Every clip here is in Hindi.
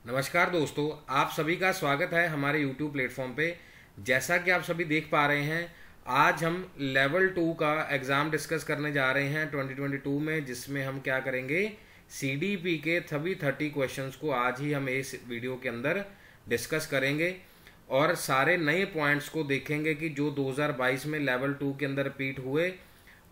नमस्कार दोस्तों, आप सभी का स्वागत है हमारे YouTube प्लेटफॉर्म पे। जैसा कि आप सभी देख पा रहे हैं, आज हम लेवल 2 का एग्ज़ाम डिस्कस करने जा रहे हैं 2022 में, जिसमें हम क्या करेंगे, CDP के सभी 30 क्वेश्चंस को आज ही हम इस वीडियो के अंदर डिस्कस करेंगे और सारे नए पॉइंट्स को देखेंगे कि जो 2022 में लेवल 2 के अंदर रिपीट हुए,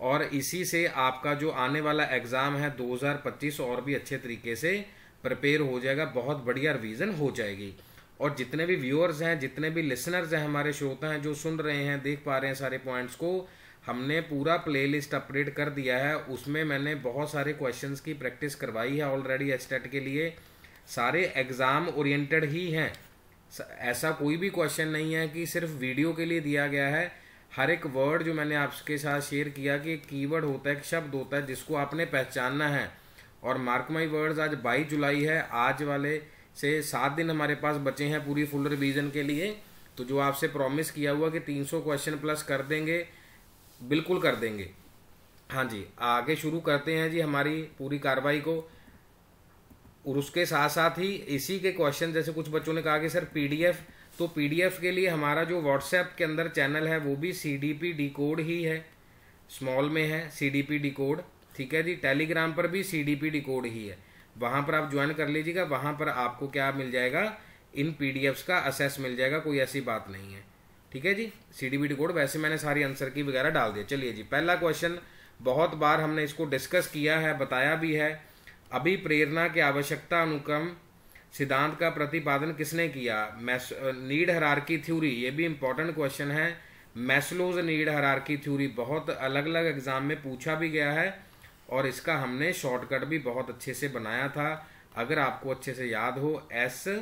और इसी से आपका जो आने वाला एग्ज़ाम है 2025 और भी अच्छे तरीके से प्रिपेयर हो जाएगा, बहुत बढ़िया रिवीजन हो जाएगी। और जितने भी व्यूअर्स हैं, जितने भी लिसनर्स हैं, हमारे श्रोता हैं जो सुन रहे हैं, देख पा रहे हैं सारे पॉइंट्स को, हमने पूरा प्लेलिस्ट अपडेट कर दिया है। उसमें मैंने बहुत सारे क्वेश्चंस की प्रैक्टिस करवाई है ऑलरेडी एचटेट के लिए। सारे एग्ज़ाम ओरिएंटेड ही हैं, ऐसा कोई भी क्वेश्चन नहीं है कि सिर्फ वीडियो के लिए दिया गया है। हर एक वर्ड जो मैंने आपके साथ शेयर किया कि एक कीवर्ड होता है, एक शब्द होता है जिसको आपने पहचानना है। और मार्क माई वर्ड्स, आज 22 जुलाई है, आज वाले से 7 दिन हमारे पास बचे हैं पूरी फुल रिवीजन के लिए। तो जो आपसे प्रॉमिस किया हुआ कि 300 क्वेश्चन प्लस कर देंगे, बिल्कुल कर देंगे। हाँ जी, आगे शुरू करते हैं जी हमारी पूरी कार्रवाई को। और उसके साथ साथ ही इसी के क्वेश्चन, जैसे कुछ बच्चों ने कहा कि सर PDF, तो PDF के लिए हमारा जो व्हाट्सएप के अंदर चैनल है वो भी CDP डिकोड ही है, स्मॉल में है CDP डिकोड, ठीक है जी। टेलीग्राम पर भी CDP डिकोड ही है, वहां पर आप ज्वाइन कर लीजिएगा। वहां पर आपको क्या मिल जाएगा, इन PDFs का असेस मिल जाएगा, कोई ऐसी बात नहीं है, ठीक है जी। CDP डिकोड, वैसे मैंने सारी आंसर की वगैरह डाल दिया। चलिए जी, पहला क्वेश्चन, बहुत बार हमने इसको डिस्कस किया है, बताया भी है। अभी प्रेरणा की आवश्यकता अनुक्रम सिद्धांत का प्रतिपादन किसने किया? नीड हायरार्की थ्योरी, ये भी इंपॉर्टेंट क्वेश्चन है। मैस्लोज नीड हायरार्की थ्योरी बहुत अलग अलग एग्जाम में पूछा भी गया है, और इसका हमने शॉर्टकट भी बहुत अच्छे से बनाया था। अगर आपको अच्छे से याद हो, SELSP,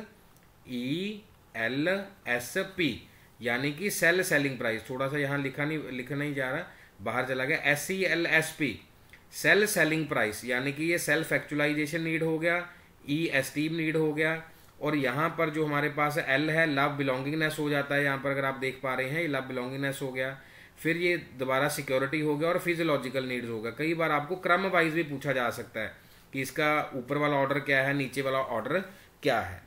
यानी कि सेल सेलिंग प्राइस, थोड़ा सा यहाँ लिखा नहीं जा रहा, बाहर चला गया, SELSP, सेल सेलिंग प्राइस, यानी कि ये सेल्फ एक्चुअलाइजेशन नीड हो गया, एस्टीम नीड हो गया। और यहाँ पर जो हमारे पास L है, लव बिलोंगिंगनेस हो जाता है यहाँ पर, अगर आप देख पा रहे हैं, ये लव बिलोंगिंगनेस हो गया। फिर ये दोबारा सिक्योरिटी हो गया और फिजियोलॉजिकल नीड्स हो गया। कई बार आपको क्रम वाइज भी पूछा जा सकता है कि इसका ऊपर वाला ऑर्डर क्या है, नीचे वाला ऑर्डर क्या है।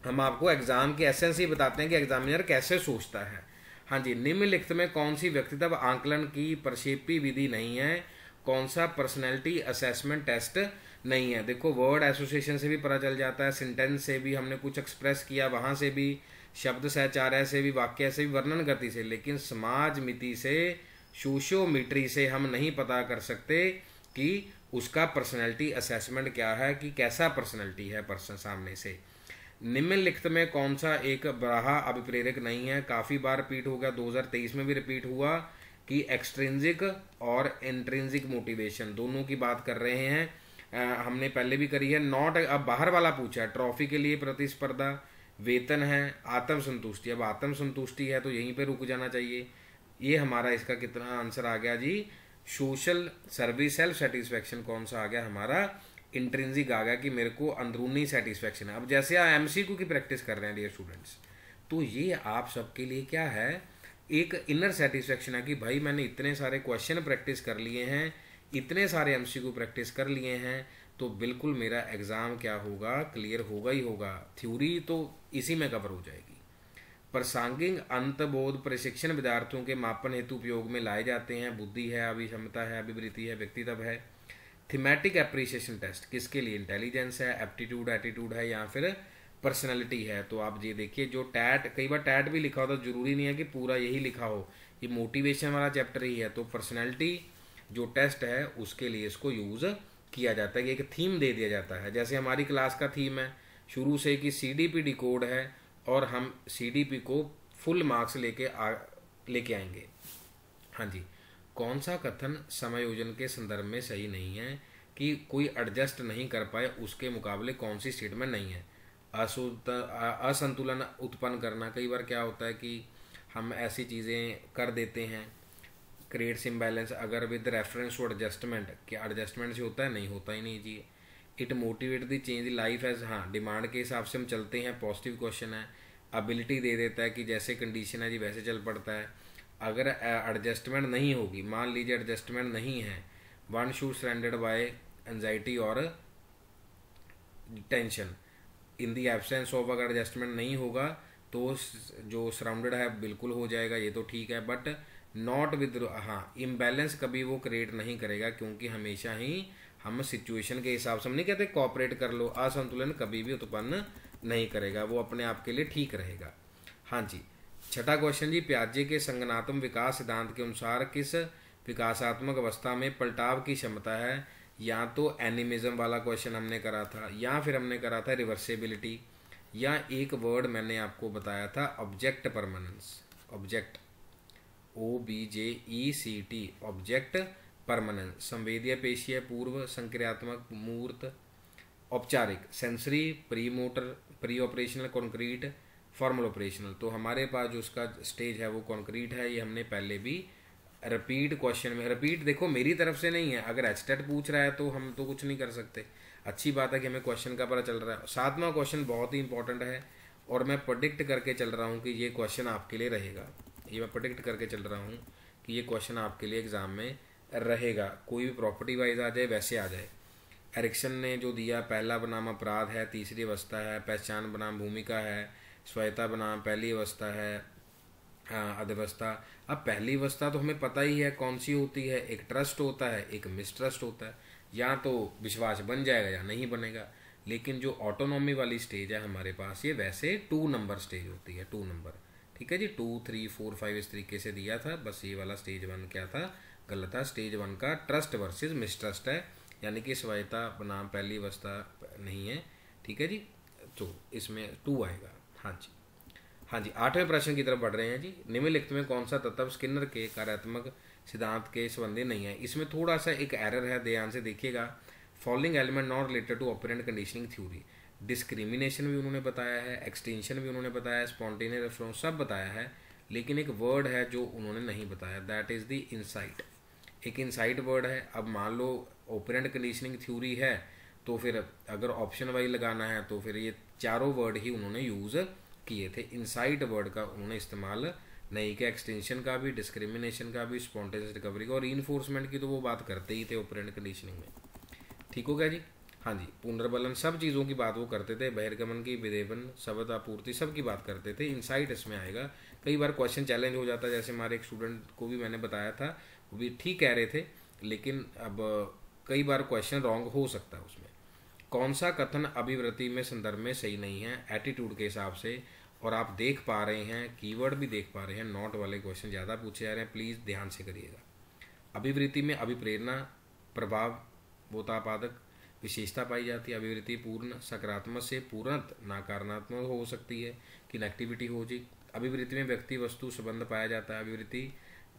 हम आपको एग्जाम की एसेंस ही बताते हैं कि एग्जामिनर कैसे सोचता है। हाँ जी, निम्नलिखित में कौन सी व्यक्तित्व आंकलन की प्रक्षेपी विधि नहीं है? कौन सा पर्सनैलिटी असेसमेंट टेस्ट नहीं है? देखो, वर्ड एसोसिएशन से भी पता चल जाता है, सेंटेंस से भी हमने कुछ एक्सप्रेस किया, वहां से भी, शब्द सहचार्य से भी, वाक्य से भी, वर्णन गति से, लेकिन समाज मिति से, सोशियोमेट्री से हम नहीं पता कर सकते कि उसका पर्सनैलिटी असेसमेंट क्या है, कि कैसा पर्सनैलिटी है पर्सन सामने से। निम्नलिखित में कौन सा एक बराहा अभिप्रेरक नहीं है? काफी बार रिपीट हो गया, 2023 में भी रिपीट हुआ कि एक्सट्रिंसिक और इंट्रिंसिक मोटिवेशन दोनों की बात कर रहे हैं। हमने पहले भी करी है। नॉट, अब बाहर वाला पूछा है, ट्रॉफी के लिए प्रतिस्पर्धा, वेतन है, आत्मसंतुष्टि। अब आत्मसंतुष्टि है तो यहीं पे रुक जाना चाहिए। ये हमारा इसका कितना आंसर आ गया जी? सोशल सर्विस, सेल्फ सेटिस्फेक्शन कौन सा आ गया हमारा? इंट्रिंसिक आ गया, कि मेरे को अंदरूनी सेटिस्फेक्शन है। अब जैसे आप MCQ की प्रैक्टिस कर रहे हैं डियर स्टूडेंट्स, तो ये आप सबके लिए क्या है, एक इनर सेटिस्फेक्शन है कि भाई मैंने इतने सारे क्वेश्चन प्रैक्टिस कर लिए हैं, इतने सारे MCQ प्रैक्टिस कर लिए हैं, तो बिल्कुल मेरा एग्जाम क्या होगा, क्लियर होगा ही होगा। थ्योरी तो इसी में कवर हो जाएगी। प्रासंगिक अंतबोध प्रशिक्षण विद्यार्थियों के मापन हेतु उपयोग में लाए जाते हैं। बुद्धि है, अभिक्षमता है, अभिवृत्ति है, व्यक्तित्व है। थीमेटिक एप्रिसिएशन टेस्ट किसके लिए? इंटेलिजेंस है, एप्टीट्यूड एटीट्यूड है, या फिर पर्सनैलिटी है। तो आप ये देखिए, जो टैट, कई बार टैट भी लिखा होता, जरूरी नहीं है कि पूरा यही लिखा हो, ये मोटिवेशन वाला चैप्टर ही है। तो पर्सनैलिटी जो टेस्ट है उसके लिए इसको यूज किया जाता है, कि एक थीम दे दिया जाता है। जैसे हमारी क्लास का थीम है शुरू से कि CDP डिकोड है, और हम CDP को फुल मार्क्स लेके आएंगे। हाँ जी, कौन सा कथन समायोजन के संदर्भ में सही नहीं है? कि कोई एडजस्ट नहीं कर पाए उसके मुकाबले कौन सी स्टेटमेंट नहीं है? असंतुलन उत्पन्न करना, कई बार क्या होता है कि हम ऐसी चीज़ें कर देते हैं, क्रिएट्स इम्बैलेंस, अगर विद रेफरेंस टू एडजस्टमेंट, क्या एडजस्टमेंट से होता है? नहीं होता ही नहीं जी। It motivate the change life as, हाँ, डिमांड के हिसाब से हम चलते हैं, पॉजिटिव क्वेश्चन है। एबिलिटी दे देता है कि जैसे कंडीशन है जी वैसे चल पड़ता है। अगर एडजस्टमेंट नहीं होगी, मान लीजिए एडजस्टमेंट नहीं है, one should surrendered by anxiety और tension, in the absence of अगर एडजस्टमेंट नहीं होगा तो जो सराउंडेड है बिल्कुल हो जाएगा, ये तो ठीक है, बट नॉट विद, हाँ इम्बैलेंस कभी वो क्रिएट नहीं करेगा, क्योंकि हमेशा ही हम सिचुएशन के हिसाब से, हम नहीं कहते कॉपरेट कर लो, असंतुलन कभी भी उत्पन्न नहीं करेगा, वो अपने आप के लिए ठीक रहेगा। हाँ जी, छठा क्वेश्चन जी, पियाजे के संगनात्मक विकास सिद्धांत के अनुसार किस विकासात्मक अवस्था में पलटाव की क्षमता है? या तो एनिमिज्म वाला क्वेश्चन हमने करा था, या फिर हमने करा था रिवर्सिबिलिटी, या एक वर्ड मैंने आपको बताया था object permanence, object OBJECT, object permanence, संवेदीय पेशीय, पूर्व संक्रियात्मक, मूर्त, औपचारिक, sensory, pre motor, pre operational, concrete, formal operational. तो हमारे पास जो उसका स्टेज है वो कॉन्क्रीट है, ये हमने पहले भी रिपीट क्वेश्चन में, रिपीट देखो मेरी तरफ से नहीं है, अगर एचटेट पूछ रहा है तो हम तो कुछ नहीं कर सकते, अच्छी बात है कि हमें क्वेश्चन का पता चल रहा है। सातवां क्वेश्चन बहुत ही इंपॉर्टेंट है और मैं प्रेडिक्ट करके चल रहा हूँ कि ये क्वेश्चन आपके लिए रहेगा, ये मैं प्रेडिक्ट करके चल रहा हूँ कि ये क्वेश्चन आपके लिए एग्जाम में रहेगा, कोई भी प्रॉपर्टी वाइज आ जाए वैसे आ जाए। एरिक्सन ने जो दिया, पहला बनाम अपराध है, तीसरी अवस्था है, पहचान बनाम भूमिका है, स्वायत्ता बनाम पहली अवस्था है, अध्यवस्था। अब पहली अवस्था तो हमें पता ही है कौन सी होती है, एक ट्रस्ट होता है, एक मिसट्रस्ट होता है, या तो विश्वास बन जाएगा या नहीं बनेगा। लेकिन जो ऑटोनॉमी वाली स्टेज है हमारे पास, ये वैसे 2 नंबर स्टेज होती है, 2 नंबर, ठीक है जी, 2, 3, 4, 5 इस तरीके से दिया था, बस ये वाला स्टेज 1 क्या था, गलत था। स्टेज 1 का ट्रस्ट वर्सेस मिसट्रस्ट है, यानी कि स्वायत्ता बनाम पहली अवस्था नहीं है, ठीक है जी, तो इसमें 2 आएगा। हाँ जी, हाँ जी, 8वें प्रश्न की तरफ बढ़ रहे हैं जी। निम्नलिखित में कौन सा तत्व स्किनर के कार्यात्मक सिद्धांत के संबंधी नहीं है? इसमें थोड़ा सा एक एरर है, ध्यान से देखिएगा। Following element not related to operant conditioning theory, discrimination भी उन्होंने बताया है, एक्सटेंशन भी उन्होंने बताया है, स्पॉन्टेनियस रेफरेंस सब बताया है, लेकिन एक वर्ड है जो उन्होंने नहीं बताया, दैट इज द इनसाइट। एक इनसाइट वर्ड है। अब मान लो ऑपरेंट कंडीशनिंग थ्योरी है तो फिर अगर ऑप्शन वाइज लगाना है तो फिर ये चारों वर्ड ही उन्होंने यूज़ किए थे, इनसाइट वर्ड का उन्होंने इस्तेमाल नहीं किया। एक्सटेंशन का भी, डिस्क्रिमिनेशन का भी, स्पॉन्टेनियस रिकवरी का और रीइंफोर्समेंट की तो वो बात करते ही थे ऑपरेंट कंडीशनिंग में, ठीक हो गया जी। हाँ जी, पुनर्बलन सब चीज़ों की बात वो करते थे, बहिर्गमन की, विदेवन, शब्द आपूर्ति सब की बात करते थे। इनसाइट इसमें आएगा। कई बार क्वेश्चन चैलेंज हो जाता है, जैसे हमारे एक स्टूडेंट को भी मैंने बताया था, वो भी ठीक कह रहे थे, लेकिन अब कई बार क्वेश्चन रॉन्ग हो सकता है उसमें। कौन सा कथन अभिवृत्ति में संदर्भ में सही नहीं है एटीट्यूड के हिसाब से? और आप देख पा रहे हैं, कीवर्ड भी देख पा रहे हैं, नॉट वाले क्वेश्चन ज़्यादा पूछे जा रहे हैं, प्लीज़ ध्यान से करिएगा। अभिवृत्ति में अभिप्रेरणा, प्रभाव, बोधापादक विशेषता पाई जाती है। अभिवृत्ति पूर्ण सकारात्मक से पूर्णत नकारात्मक हो सकती है कि नेगेटिविटी हो जी। अभिवृत्ति में व्यक्ति वस्तु संबंध पाया जाता है। अभिवृत्ति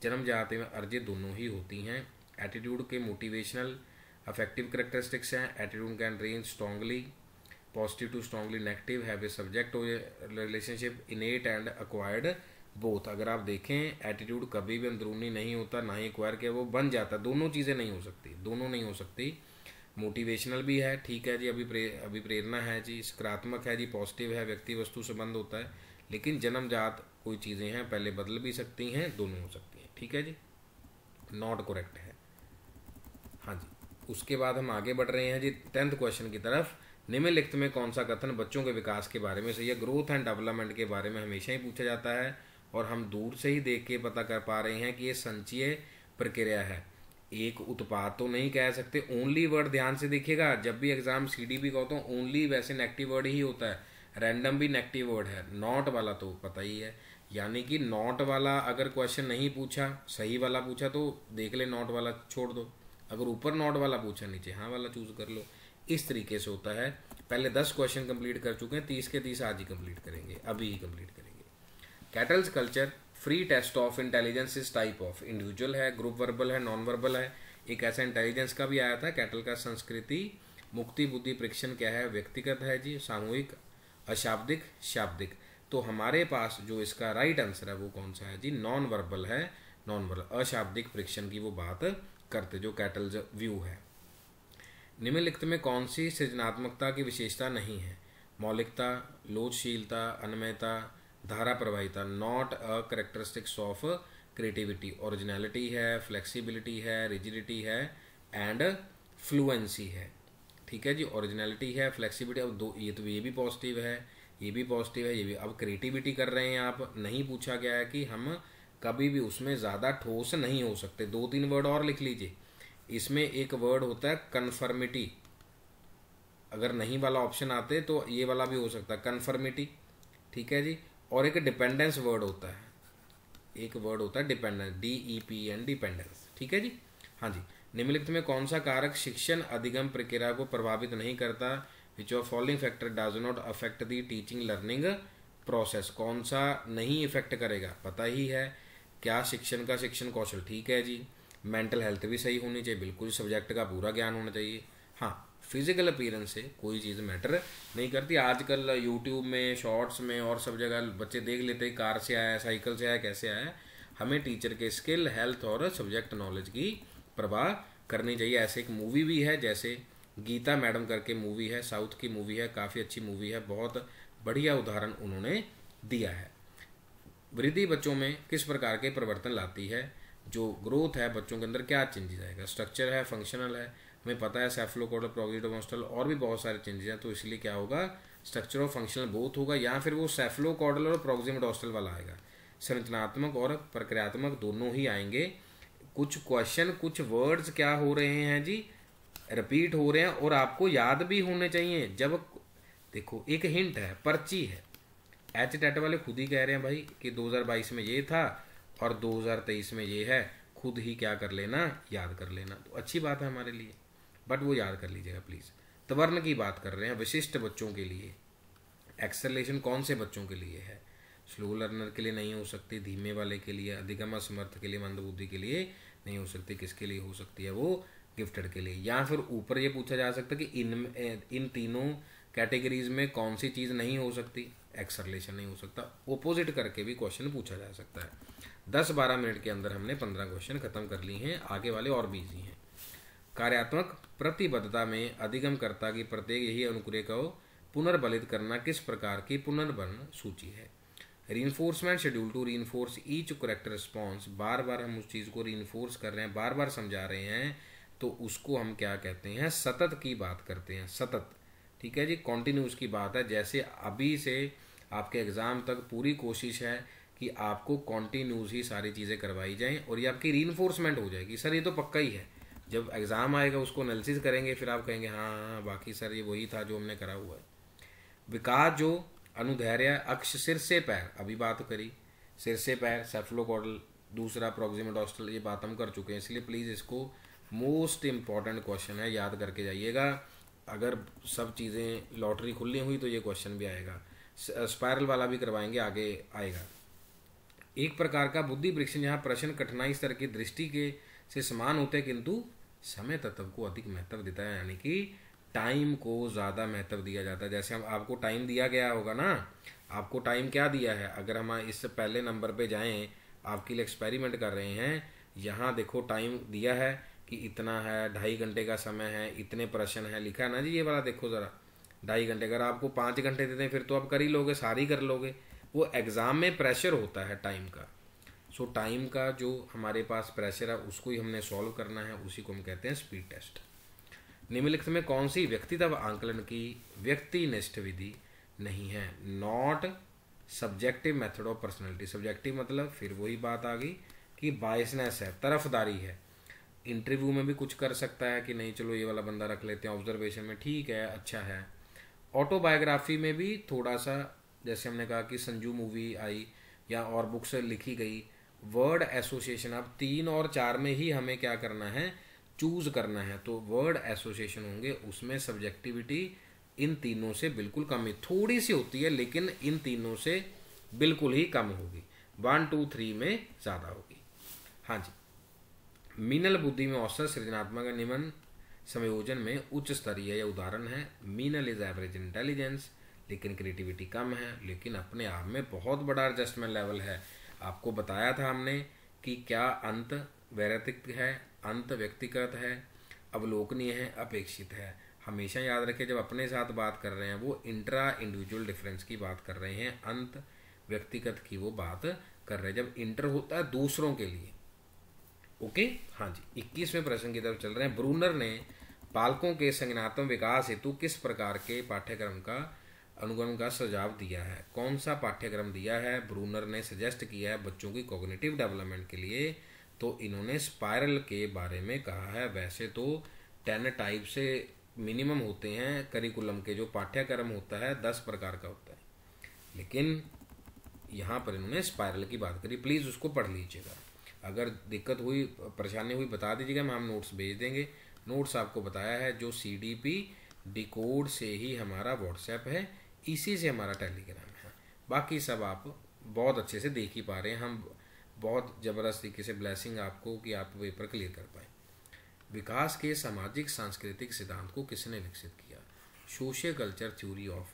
जन्मजात में अर्जित दोनों ही होती हैं। एटीट्यूड के मोटिवेशनल अफेक्टिव करेक्टरिस्टिक्स हैं। Attitude can range strongly positive to strongly negative, have a subject relationship, innate and acquired both. अगर आप देखें एटीट्यूड कभी भी अंदरूनी नहीं होता, ना ही एक्वायर किया, वो बन जाता, दोनों चीज़ें नहीं हो सकती, दोनों नहीं हो सकती। मोटिवेशनल भी है, ठीक है जी, अभिप्रेरणा है जी, सकारात्मक है जी, पॉजिटिव है, व्यक्ति वस्तु संबंध होता है, लेकिन जन्मजात कोई चीज़ें हैं पहले बदल भी सकती हैं, दोनों हो सकती हैं, ठीक है जी, नॉट करेक्ट है। हाँ जी, उसके बाद हम आगे बढ़ रहे हैं जी 10th क्वेश्चन की तरफ। निम्नलिखित में कौन सा कथन बच्चों के विकास के बारे में सही है? ग्रोथ एंड डेवलपमेंट के बारे में हमेशा ही पूछा जाता है और हम दूर से ही देख के पता कर पा रहे हैं कि ये संचयी प्रक्रिया है, एक उत्पाद तो नहीं कह सकते। ओनली वर्ड ध्यान से देखिएगा, जब भी एग्जाम CDP का होता है ओनली वैसे नेगेटिव वर्ड ही होता है, रैंडम भी नेगेटिव वर्ड है। नॉट वाला तो पता ही है, यानी कि नॉट वाला अगर क्वेश्चन नहीं पूछा, सही वाला पूछा तो देख ले, नॉट वाला छोड़ दो, अगर ऊपर नॉट वाला पूछा नीचे हाँ वाला चूज कर लो। इस तरीके से होता है। पहले 10 क्वेश्चन कंप्लीट कर चुके हैं, 30 के 30 आज ही कंप्लीट करेंगे, अभी ही कंप्लीट करेंगे। Cattell's culture free test of intelligence इस टाइप ऑफ, इंडिविजुअल है, ग्रुप वर्बल है, नॉन वर्बल है। एक ऐसा इंटेलिजेंस का भी आया था कैटल का। संस्कृति मुक्ति बुद्धि परीक्षण क्या है? व्यक्तिगत है जी, सामूहिक, अशाब्दिक, शाब्दिक। तो हमारे पास जो इसका राइट आंसर है वो कौन सा है जी? नॉन वर्बल है, नॉन वर्बल अशाब्दिक परीक्षण की वो बात करते जो कैटल्स व्यू है। निम्नलिखित में कौन सी सृजनात्मकता की विशेषता नहीं है? मौलिकता, लोचशीलता, अनमयता, धारा प्रवाहिता। Not a characteristics of creativity. Originality है, फ्लेक्सिबिलिटी है, रिजिडिटी है एंड फ्लुएंसी है। ठीक है जी। ओरिजिनलिटी है, फ्लेक्सिबिलिटी, अब दो ये तो ये भी पॉजिटिव है, ये भी पॉजिटिव है, ये भी। अब क्रिएटिविटी कर रहे हैं आप, नहीं पूछा गया है कि हम कभी भी उसमें ज़्यादा ठोस नहीं हो सकते। 2-3 वर्ड और लिख लीजिए। इसमें एक वर्ड होता है कन्फर्मिटी, अगर नहीं वाला ऑप्शन आते तो ये वाला भी हो सकता है, कन्फर्मिटी, ठीक है जी। और एक डिपेंडेंस वर्ड होता है, एक वर्ड होता है डिपेंडेंस, DEPN, डिपेंडेंस, ठीक है जी। हाँ जी। निम्नलिखित में कौन सा कारक शिक्षण अधिगम प्रक्रिया को प्रभावित नहीं करता? Which of following factor does not affect the teaching learning process? कौन सा नहीं इफेक्ट करेगा? पता ही है। क्या शिक्षण का शिक्षण कौशल, ठीक है जी। मेंटल हेल्थ भी सही होनी चाहिए, बिल्कुल सब्जेक्ट का पूरा ज्ञान होना चाहिए। हाँ, फिजिकल अपीयरेंस से कोई चीज़ मैटर नहीं करती। आजकल यूट्यूब में, शॉर्ट्स में और सब जगह बच्चे देख लेते हैं, कार से आया, साइकिल से आया, कैसे आया। हमें टीचर के स्किल, हेल्थ और सब्जेक्ट नॉलेज की परवाह करनी चाहिए। ऐसे एक मूवी भी है, जैसे गीता मैडम करके मूवी है, साउथ की मूवी है, काफ़ी अच्छी मूवी है, बहुत बढ़िया उदाहरण उन्होंने दिया है। वृद्धि बच्चों में किस प्रकार के परिवर्तन लाती है? जो ग्रोथ है बच्चों के अंदर, क्या चेंजेस आएगा? स्ट्रक्चर है, फंक्शनल है, हमें पता है सेफलोकोडल, प्रोक्सिडोमोस्टल और भी बहुत सारे चेंजेस हैं, तो इसलिए क्या होगा? स्ट्रक्चर और फंक्शनल बोथ होगा, या फिर वो सेफलोकोडल और प्रोक्सिडोमोस्टल वाला आएगा। संरचनात्मक और प्रक्रियात्मक दोनों ही आएंगे। कुछ क्वेश्चन, कुछ वर्ड्स क्या हो रहे हैं जी, रिपीट हो रहे हैं और आपको याद भी होने चाहिए। जब देखो, एक हिंट है, पर्ची है, HTET वाले खुद ही कह रहे हैं भाई कि 2022 में ये था और 2023 में ये है, खुद ही क्या कर लेना, याद कर लेना, तो अच्छी बात है हमारे लिए, बट वो याद कर लीजिएगा प्लीज़। त्वरण की बात कर रहे हैं, विशिष्ट बच्चों के लिए। एक्सेलरेशन कौन से बच्चों के लिए है? स्लो लर्नर के लिए नहीं हो सकती, धीमे वाले के लिए, अधिगम असमर्थ के लिए, मंदबुद्धि के लिए नहीं हो सकती। किसके लिए हो सकती है? वो गिफ्टेड के लिए। या फिर ऊपर ये पूछा जा सकता है कि इन तीनों कैटेगरीज में कौन सी चीज़ नहीं हो सकती? एक्सेलरेशन नहीं हो सकता। ओपोजिट करके भी क्वेश्चन पूछा जा सकता है। 10-12 मिनट के अंदर हमने 15 क्वेश्चन खत्म कर लिए हैं, आगे वाले और भी इजी हैं। कार्यात्मक प्रतिबद्धता में अधिगमकर्ता की प्रत्येक यही अनुक्रिया को पुनर्बलित करना किस प्रकार की पुनर्बलन सूची है? Reinforcement schedule to reinforce each correct response. बार बार हम उस चीज़ को रीइंफोर्स कर रहे हैं, बार बार समझा रहे हैं, तो उसको हम क्या कहते हैं? सतत की बात करते हैं, सतत, ठीक है जी। कॉन्टिन्यूस की बात है। जैसे अभी से आपके एग्ज़ाम तक पूरी कोशिश है कि आपको कॉन्टिन्यूस ही सारी चीज़ें करवाई जाएं और ये आपकी रीइंफोर्समेंट हो जाएगी। सर ये तो पक्का ही है, जब एग्ज़ाम आएगा उसको एनालिसिस करेंगे, फिर आप कहेंगे हाँ हाँ बाकी सर ये वही था जो हमने करा हुआ है। विकास जो अनुधैर्य अक्ष सिर से पैर, अभी बात करी, सिर से पैर, सेफलोकोडल, दूसरा प्रोक्सिमेडोस्टल, ये बात हम कर चुके हैं, इसलिए प्लीज़ इसको मोस्ट इम्पॉर्टेंट क्वेश्चन है, याद करके जाइएगा। अगर सब चीज़ें लॉटरी खुलनी हुई तो ये क्वेश्चन भी आएगा। स्पायरल वाला भी करवाएंगे, आगे आएगा। एक प्रकार का बुद्धि परीक्षण, यहाँ प्रश्न कठिनाई स्तर की दृष्टि के से समान होते हैं, किंतु समय तत्व को अधिक महत्व देता है, यानी कि टाइम को ज़्यादा महत्व दिया जाता है। जैसे हम आपको टाइम दिया गया होगा ना, आपको टाइम क्या दिया है? अगर हम इस पहले नंबर पे जाएं, आपके लिए एक्सपेरिमेंट कर रहे हैं, यहाँ देखो टाइम दिया है कि इतना है, 2.5 घंटे का समय है, इतने प्रश्न है, लिखा है ना जी, ये वाला देखो ज़रा, 2.5 घंटे। अगर आपको 5 घंटे देते हैं फिर तो आप कर ही लोगे, सारी कर लोगे। वो एग्ज़ाम में प्रेशर होता है टाइम का। सो टाइम का जो हमारे पास प्रेशर है उसको ही हमने सॉल्व करना है, उसी को हम कहते हैं स्पीड टेस्ट। निम्नलिखित में कौन सी व्यक्तित्व आंकलन की व्यक्तिनिष्ठ विधि नहीं है? Not subjective method of personality. Subjective मतलब फिर वही बात आ गई कि बायसनेस है, तरफदारी है। इंटरव्यू में भी कुछ कर सकता है कि नहीं चलो ये वाला बंदा रख लेते हैं, ऑब्जर्वेशन में ठीक है, अच्छा है। ऑटोबायोग्राफी में भी थोड़ा सा, जैसे हमने कहा कि संजू मूवी आई या और बुक्स लिखी गई, वर्ड एसोसिएशन, अब 3 और 4 में ही हमें क्या करना है? चूज करना है। तो वर्ड एसोसिएशन होंगे, उसमें सब्जेक्टिविटी इन तीनों से बिल्कुल कम ही, थोड़ी सी होती है लेकिन इन तीनों से बिल्कुल ही कम होगी। 1, 2, 3 में ज़्यादा होगी। हाँ जी। मीनल बुद्धि में औसत सृजनात्मक निम्न संयोजन में उच्च स्तरीय यह उदाहरण है। मीनल इज एवरेज इंटेलिजेंस, लेकिन क्रिएटिविटी कम है, लेकिन अपने आप में बहुत बड़ा एडजस्टमेंट लेवल है। आपको बताया था हमने कि क्या अंत वैयक्तिक है, अंत व्यक्तिगत है, अवलोकनीय है, अपेक्षित है। हमेशा याद रखें, जब अपने साथ बात कर रहे हैं वो इंट्रा इंडिविजुअल डिफरेंस की बात कर रहे हैं, अंत व्यक्तिगत की वो बात कर रहे हैं। जब इंटर होता है दूसरों के लिए, ओके। हाँ जी, 21वें प्रश्न की तरफ चल रहे हैं। ब्रूनर ने बालकों के संज्ञानात्मक विकास हेतु किस प्रकार के पाठ्यक्रम का अनुगमन का सुझाव दिया है? कौन सा पाठ्यक्रम दिया है? ब्रूनर ने सजेस्ट किया है बच्चों की कॉग्निटिव डेवलपमेंट के लिए, तो इन्होंने स्पायरल के बारे में कहा है। वैसे तो 10 टाइप से मिनिमम होते हैं करिकुलम के, जो पाठ्यक्रम होता है 10 प्रकार का होता है, लेकिन यहाँ पर इन्होंने स्पायरल की बात करी। प्लीज़ उसको पढ़ लीजिएगा, अगर दिक्कत हुई परेशानी हुई बता दीजिएगा, हम नोट्स भेज देंगे। नोट्स आपको बताया है जो CDP डिकोड से ही हमारा व्हाट्सएप है, इसी से हमारा टेलीग्राम है। बाकी सब आप बहुत अच्छे से देख ही पा रहे हैं, हम बहुत ज़बरदस्त तरीके से ब्लेसिंग आपको कि आप पेपर क्लियर कर पाए। विकास के सामाजिक सांस्कृतिक सिद्धांत को किसने विकसित किया? Socio culture theory of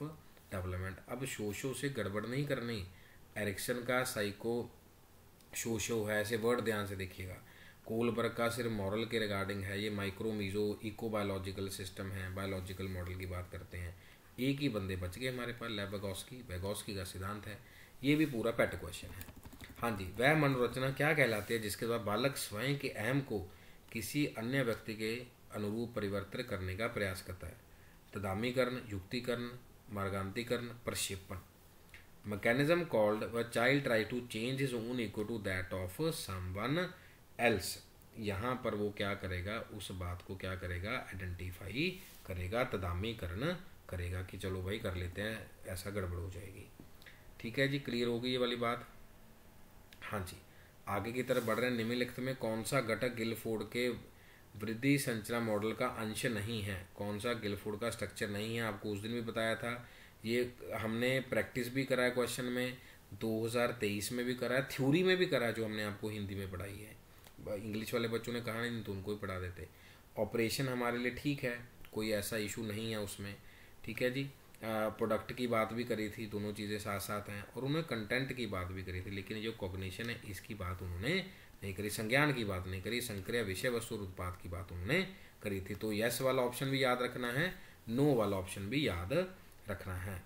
development. अब सोशो से गड़बड़ नहीं करनी, एरिक्सन का साइको सोशो है, ऐसे वर्ड ध्यान से देखिएगा। कोलबर्ग का सिर्फ मॉरल के रिगार्डिंग है, ये micro meso eco biological system है, बायोलॉजिकल मॉडल की बात करते हैं। एक ही बंदे बच गए हमारे पास, वेगोस्की का सिद्धांत है। ये भी पूरा पेट क्वेश्चन है। हाँ जी, वह मनोरचना क्या कहलाती है जिसके द्वारा बालक स्वयं के अहम को किसी अन्य व्यक्ति के अनुरूप परिवर्तित करने का प्रयास करता है? तदामीकरण, युक्तिकरण, मार्गांतीकरण, प्रक्षेपण। मैकेनिज्म कॉल्ड व child try to change his own ego to that of someone else. यहाँ पर वो क्या करेगा, उस बात को क्या करेगा, आइडेंटिफाई करेगा, तदामीकरण करेगा कि चलो भाई कर लेते हैं, ऐसा गड़बड़ हो जाएगी। ठीक है जी, क्लियर होगी ये वाली बात। हाँ जी, आगे की तरफ बढ़ रहे हैं। निम्नलिखित में कौन सा घटक गिलफोर्ड के वृद्धि संरचना मॉडल का अंश नहीं है? कौन सा गिलफोर्ड का स्ट्रक्चर नहीं है? आपको उस दिन भी बताया था, ये हमने प्रैक्टिस भी करा है क्वेश्चन में, 2023 में भी करा है, थ्योरी में भी करा है, जो हमने आपको हिंदी में पढ़ाई है। इंग्लिश वाले बच्चों ने कहा नहीं तो उनको ही पढ़ा देते। ऑपरेशन हमारे लिए ठीक है, कोई ऐसा इशू नहीं है उसमें। ठीक है जी, प्रोडक्ट की बात भी करी थी, दोनों चीज़ें साथ साथ हैं, और उन्होंने कंटेंट की बात भी करी थी, लेकिन जो कॉग्निशन है इसकी बात उन्होंने नहीं करी, संज्ञान की बात नहीं करी, संक्रिया विषय वस्तु और उत्पाद की बात उन्होंने करी थी। तो यस वाला ऑप्शन भी याद रखना है, नो वाला ऑप्शन भी याद रखना है।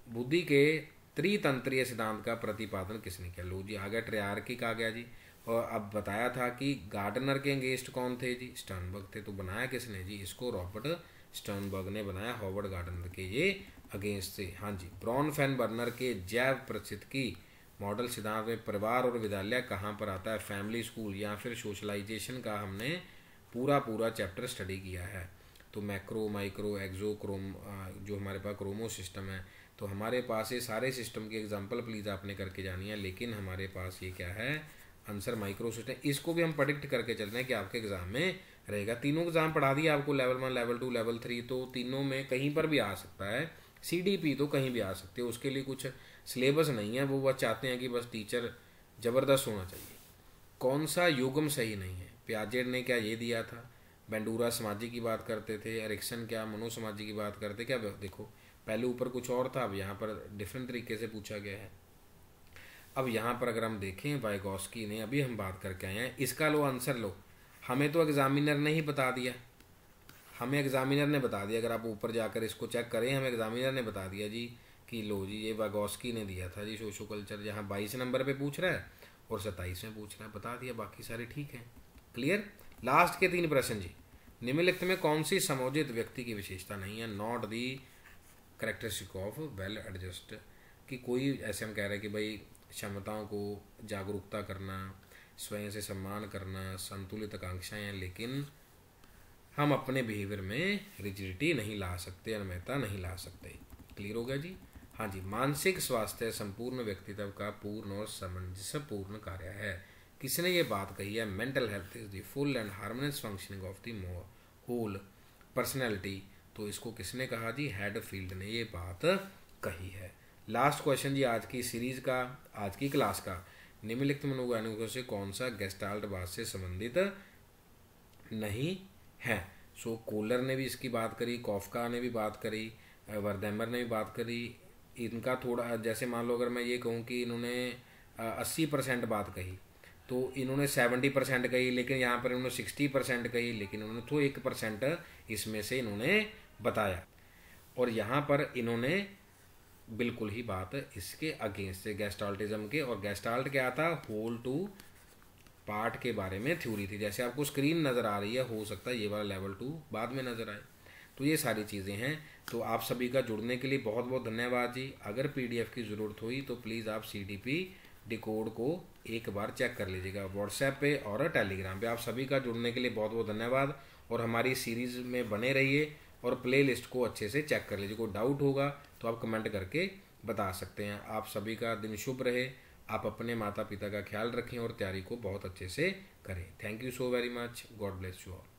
बुद्धि के त्रितंत्रीय सिद्धांत का प्रतिपादन किसने किया? लो जी, आ गया ट्रियार्किक आ गया जी। और अब बताया था कि गार्डनर के अगेंस्ट कौन थे जी? स्टर्नबर्ग थे। तो बनाया किसने जी इसको? रॉबर्ट स्टर्नबर्ग ने बनाया, हॉवर्ड गार्डनर के ये अगेंस्ट थे। हाँ जी, ब्रॉनफेनबर्नर के जैव पारिस्थितिकी मॉडल सिद्धांत में परिवार और विद्यालय कहाँ पर आता है? फैमिली, स्कूल या फिर सोशलाइजेशन का हमने पूरा चैप्टर स्टडी किया है। तो मैक्रो, माइक्रो, एक्सोक्रोम, जो हमारे पास क्रोमो सिस्टम है, तो हमारे पास ये सारे सिस्टम की एग्जांपल प्लीज़ आपने करके जानी है, लेकिन हमारे पास ये क्या है, आंसर माइक्रो सिस्टम। इसको भी हम प्रेडिक्ट करके चल रहे हैं कि आपके एग्जाम में रहेगा। तीनों एग्जाम पढ़ा दिया आपको, लेवल 1, लेवल 2, लेवल 3, तो तीनों में कहीं पर भी आ सकता है। CDP तो कहीं भी आ सकती है, उसके लिए कुछ सिलेबस नहीं है, वो बस चाहते हैं कि बस टीचर ज़बरदस्त होना चाहिए। कौन सा युग्म सही नहीं है? पियाजेट ने क्या ये दिया था? बेंडूरा समाजी की बात करते थे, एरिक्सन क्या मनोसमाजी की बात करते क्या? देखो पहले ऊपर कुछ और था, अब यहाँ पर डिफरेंट तरीके से पूछा गया है। अब यहाँ पर अगर हम देखें, वाइगोस्की ने अभी हम बात करके आए हैं, इसका लो आंसर लो। हमें तो एग्जामिनर ने ही बता दिया, हमें एग्जामिनर ने बता दिया, अगर आप ऊपर जाकर इसको चेक करें, हमें एग्जामिनर ने बता दिया जी कि लो जी ये वाइगोस्की ने दिया था जी सोशो कल्चर, जहाँ 22 नंबर पे पूछ रहा है और 27 में पूछ रहा है, बता दिया, बाकी सारे ठीक हैं। क्लियर। लास्ट के 3 प्रश्न जी। निम्नलिखित में कौन सी समोजित व्यक्ति की विशेषता नहीं है? Not the characteristic of well adjust. कि कोई ऐसे हम कह रहे हैं कि भाई क्षमताओं को जागरूकता करना, स्वयं से सम्मान करना, संतुलित आकांक्षाएं हैं, लेकिन हम अपने बिहेवियर में रिजिडिटी नहीं ला सकते, अनमयता नहीं ला सकते। क्लियर हो गया जी। हाँ जी, मानसिक स्वास्थ्य संपूर्ण व्यक्तित्व का पूर्ण और सामंजस्यपूर्ण कार्य है। किसने ये बात कही है? Mental health is the full and harmonious functioning of the whole personality. तो इसको किसने कहा जी? हेडफील्ड ने ये बात कही है। लास्ट क्वेश्चन जी आज की सीरीज का, आज की क्लास का। निम्नलिखित मनोवैज्ञानिकों से कौन सा गेस्टाल्ट बात से संबंधित नहीं है? सो कोलर ने भी इसकी बात करी, कॉफका ने भी बात करी, वर्देमर ने भी बात करी। इनका थोड़ा, जैसे मान लो अगर मैं ये कहूँ कि इन्होंने 80% बात कही, तो इन्होंने 70% कही, लेकिन यहाँ पर इन्होंने 60% कही, लेकिन इन्होंने तो 1% इसमें से इन्होंने बताया। और यहाँ पर इन्होंने बिल्कुल ही बात इसके अगेंस्ट से, गेस्टाल्टिज्म के। और गेस्टाल्ट क्या था? होल टू पार्ट के बारे में थ्योरी थी। जैसे आपको स्क्रीन नज़र आ रही है, हो सकता है ये वाला लेवल 2 बाद में नज़र आए। तो ये सारी चीज़ें हैं। तो आप सभी का जुड़ने के लिए बहुत बहुत धन्यवाद जी। अगर PDF की ज़रूरत हुई तो प्लीज़ आप CDP डिकोड को एक बार चेक कर लीजिएगा व्हाट्सएप पे और टेलीग्राम पे। आप सभी का जुड़ने के लिए बहुत बहुत धन्यवाद, और हमारी सीरीज़ में बने रहिए और प्ले लिस्ट को अच्छे से चेक कर लीजिए। कोई डाउट होगा तो आप कमेंट करके बता सकते हैं। आप सभी का दिन शुभ रहे। आप अपने माता पिता का ख्याल रखें और तैयारी को बहुत अच्छे से करें। Thank you so very much. God bless you all.